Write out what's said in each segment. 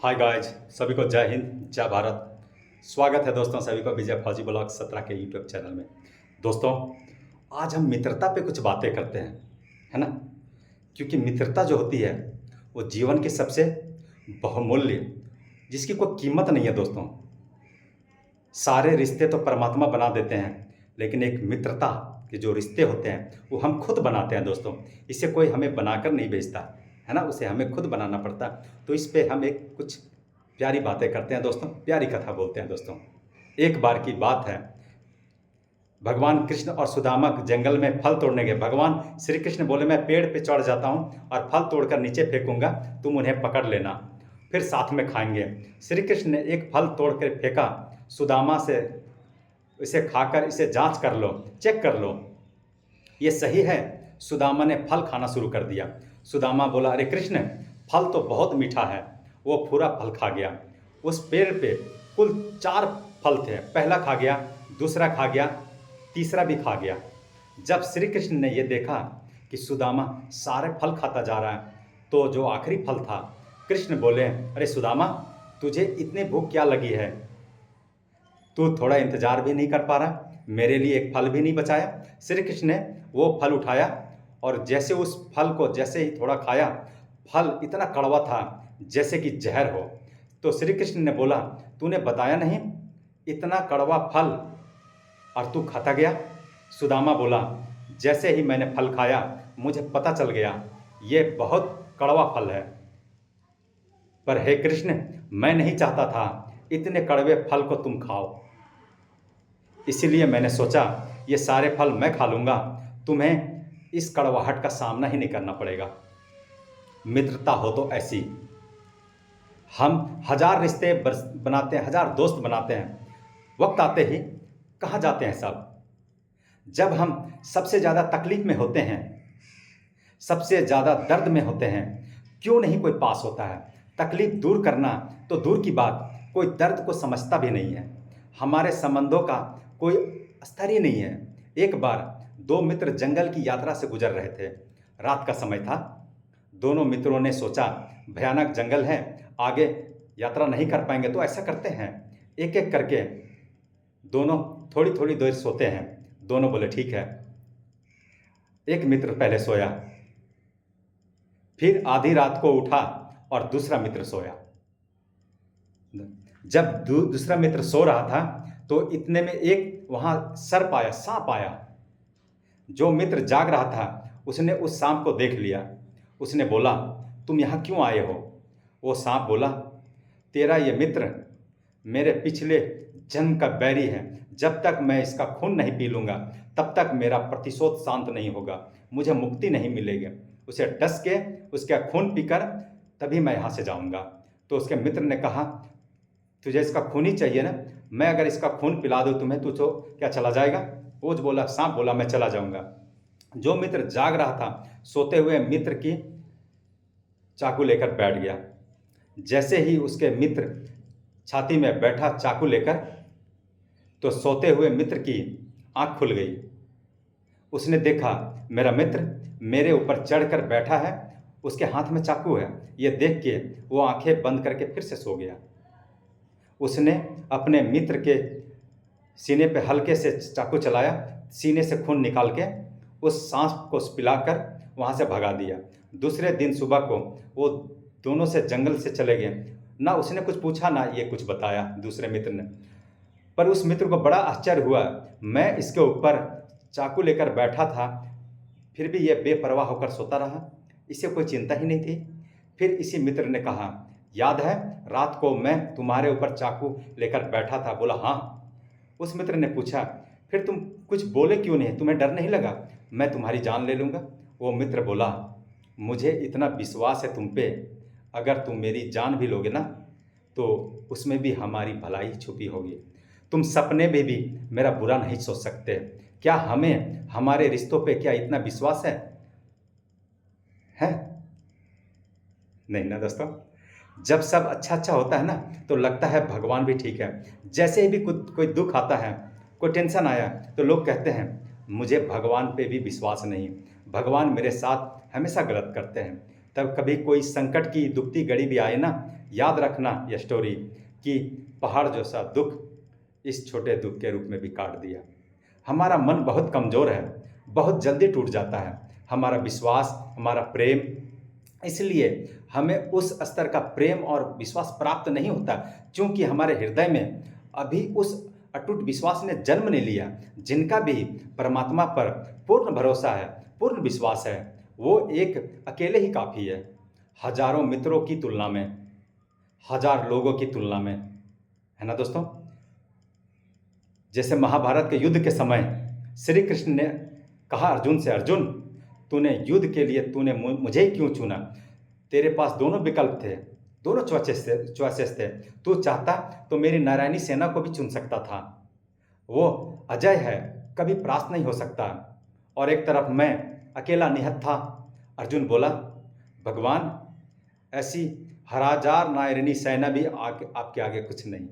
Hi guys, सभी को जय हिंद जय भारत। स्वागत है दोस्तों सभी को विजय फौजी ब्लॉग 17 के यूट्यूब चैनल में। दोस्तों, आज हम मित्रता पे कुछ बातें करते हैं, है ना। क्योंकि मित्रता जो होती है वो जीवन की सबसे बहुमूल्य, जिसकी कोई कीमत नहीं है दोस्तों। सारे रिश्ते तो परमात्मा बना देते हैं, लेकिन एक मित्रता के जो रिश्ते होते हैं वो हम खुद बनाते हैं दोस्तों। इसे कोई हमें बनाकर नहीं भेजता, है ना, उसे हमें खुद बनाना पड़ता। तो इस पे हम एक कुछ प्यारी बातें करते हैं दोस्तों, प्यारी कथा बोलते हैं दोस्तों। एक बार की बात है, भगवान कृष्ण और सुदामा जंगल में फल तोड़ने गए। भगवान श्री कृष्ण बोले, मैं पेड़ पे चढ़ जाता हूँ और फल तोड़कर नीचे फेंकूंगा, तुम उन्हें पकड़ लेना, फिर साथ में खाएंगे। श्री कृष्ण ने एक फल तोड़ कर फेंका सुदामा से, इसे खाकर इसे जांच कर लो, चेक कर लो, ये सही है। सुदामा ने फल खाना शुरू कर दिया। सुदामा बोला, अरे कृष्ण, फल तो बहुत मीठा है। वो पूरा फल खा गया। उस पेड़ पे कुल 4 फल थे। पहला खा गया, दूसरा खा गया, तीसरा भी खा गया। जब श्री कृष्ण ने यह देखा कि सुदामा सारे फल खाता जा रहा है, तो जो आखिरी फल था, कृष्ण बोले, अरे सुदामा, तुझे इतनी भूख क्या लगी है? तू थोड़ा इंतजार भी नहीं कर पा रहा? मेरे लिए एक फल भी नहीं बचाया? श्री कृष्ण ने वो फल उठाया और जैसे उस फल को जैसे ही थोड़ा खाया, फल इतना कड़वा था जैसे कि जहर हो। तो श्री कृष्ण ने बोला, तूने बताया नहीं, इतना कड़वा फल और तू खाता गया? सुदामा बोला, जैसे ही मैंने फल खाया मुझे पता चल गया ये बहुत कड़वा फल है। पर हे कृष्ण, मैं नहीं चाहता था इतने कड़वे फल को तुम खाओ, इसीलिए मैंने सोचा ये सारे फल मैं खा लूँगा, तुम्हें इस कड़वाहट का सामना ही नहीं करना पड़ेगा। मित्रता हो तो ऐसी, हम हजार रिश्ते बनाते हैं, हजार दोस्त बनाते हैं, वक्त आते ही कहाँ जाते हैं सब। जब हम सबसे ज़्यादा तकलीफ में होते हैं, सबसे ज़्यादा दर्द में होते हैं, क्यों नहीं कोई पास होता है। तकलीफ दूर करना तो दूर की बात, कोई दर्द को समझता भी नहीं है। हमारे संबंधों का कोई स्तर ही नहीं है। एक बार 2 मित्र जंगल की यात्रा से गुजर रहे थे। रात का समय था। दोनों मित्रों ने सोचा, भयानक जंगल है, आगे यात्रा नहीं कर पाएंगे, तो ऐसा करते हैं, एक एक करके दोनों थोड़ी थोड़ी देर सोते हैं। दोनों बोले ठीक है। एक मित्र पहले सोया, फिर आधी रात को उठा और दूसरा मित्र सोया। जब दूसरा मित्र सो रहा था तो इतने में एक वहां सर्प आया, सांप आया। जो मित्र जाग रहा था उसने उस सांप को देख लिया। उसने बोला, तुम यहाँ क्यों आए हो? वो सांप बोला, तेरा ये मित्र मेरे पिछले जन्म का बैरी है। जब तक मैं इसका खून नहीं पी लूँगा तब तक मेरा प्रतिशोध शांत नहीं होगा, मुझे मुक्ति नहीं मिलेगी। उसे डस के उसका खून पीकर तभी मैं यहाँ से जाऊँगा। तो उसके मित्र ने कहा, तुझे इसका खून ही चाहिए ना? मैं अगर इसका खून पिला दूँ तुम्हें, तू तो क्या चला जाएगा? वो बोला, सांप बोला, मैं चला जाऊँगा। जो मित्र जाग रहा था, सोते हुए मित्र की चाकू लेकर बैठ गया। जैसे ही उसके मित्र छाती में बैठा चाकू लेकर, तो सोते हुए मित्र की आंख खुल गई। उसने देखा मेरा मित्र मेरे ऊपर चढ़कर बैठा है, उसके हाथ में चाकू है। यह देख के वो आंखें बंद करके फिर से सो गया। उसने अपने मित्र के सीने पे हल्के से चाकू चलाया, सीने से खून निकाल के उस सांप को पिलाकर वहाँ से भगा दिया। दूसरे दिन सुबह को वो दोनों से जंगल से चले गए। ना उसने कुछ पूछा ना ये कुछ बताया दूसरे मित्र ने। पर उस मित्र को बड़ा आश्चर्य हुआ, मैं इसके ऊपर चाकू लेकर बैठा था, फिर भी ये बेपरवाह होकर सोता रहा, इसे कोई चिंता ही नहीं थी। फिर इसी मित्र ने कहा, याद है रात को मैं तुम्हारे ऊपर चाकू लेकर बैठा था? बोला, हाँ। उस मित्र ने पूछा, फिर तुम कुछ बोले क्यों नहीं? तुम्हें डर नहीं लगा? मैं तुम्हारी जान ले लूँगा। वो मित्र बोला, मुझे इतना विश्वास है तुम पे, अगर तुम मेरी जान भी लोगे ना तो उसमें भी हमारी भलाई छुपी होगी। तुम सपने में भी मेरा बुरा नहीं सोच सकते। क्या हमें हमारे रिश्तों पे क्या इतना विश्वास है? नहीं ना दोस्तों। जब सब अच्छा अच्छा होता है ना तो लगता है भगवान भी ठीक है। जैसे ही भी कोई दुख आता है, कोई टेंशन आया, तो लोग कहते हैं मुझे भगवान पे भी विश्वास नहीं, भगवान मेरे साथ हमेशा गलत करते हैं। तब कभी कोई संकट की दुखती घड़ी भी आए ना, याद रखना यह स्टोरी कि पहाड़ जैसा दुख इस छोटे दुख के रूप में भी काट दिया। हमारा मन बहुत कमज़ोर है, बहुत जल्दी टूट जाता है हमारा विश्वास, हमारा प्रेम। इसलिए हमें उस स्तर का प्रेम और विश्वास प्राप्त नहीं होता, क्योंकि हमारे हृदय में अभी उस अटूट विश्वास ने जन्म नहीं लिया। जिनका भी परमात्मा पर पूर्ण भरोसा है, पूर्ण विश्वास है, वो एक अकेले ही काफ़ी है, हजारों मित्रों की तुलना में, हजार लोगों की तुलना में, है ना दोस्तों। जैसे महाभारत के युद्ध के समय श्री कृष्ण ने कहा अर्जुन से, अर्जुन तूने युद्ध के लिए तूने मुझे ही क्यों चुना? तेरे पास दोनों विकल्प थे, दोनों चॉइसेस थे। तू चाहता तो मेरी नारायणी सेना को भी चुन सकता था, वो अजय है, कभी परास्त नहीं हो सकता, और एक तरफ मैं अकेला निहत था। अर्जुन बोला, भगवान ऐसी हराजार नारायणी सेना भी आपके आगे कुछ नहीं।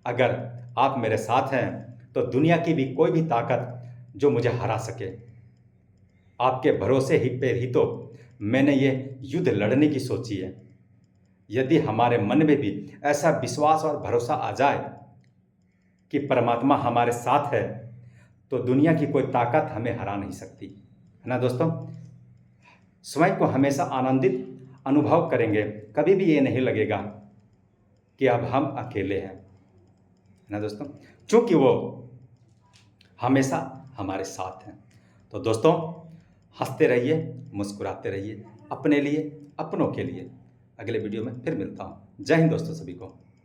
अगर आप मेरे साथ हैं तो दुनिया की भी कोई भी ताकत जो मुझे हरा सके। आपके भरोसे ही पे ही तो मैंने ये युद्ध लड़ने की सोची है। यदि हमारे मन में भी ऐसा विश्वास और भरोसा आ जाए कि परमात्मा हमारे साथ है, तो दुनिया की कोई ताकत हमें हरा नहीं सकती, है ना दोस्तों। स्वयं को हमेशा आनंदित अनुभव करेंगे, कभी भी ये नहीं लगेगा कि अब हम अकेले हैं, है ना दोस्तों, क्योंकि वो हमेशा हमारे साथ हैं। तो दोस्तों, हंसते रहिए, मुस्कुराते रहिए, अपने लिए, अपनों के लिए। अगले वीडियो में फिर मिलता हूँ। जय हिंद दोस्तों सभी को।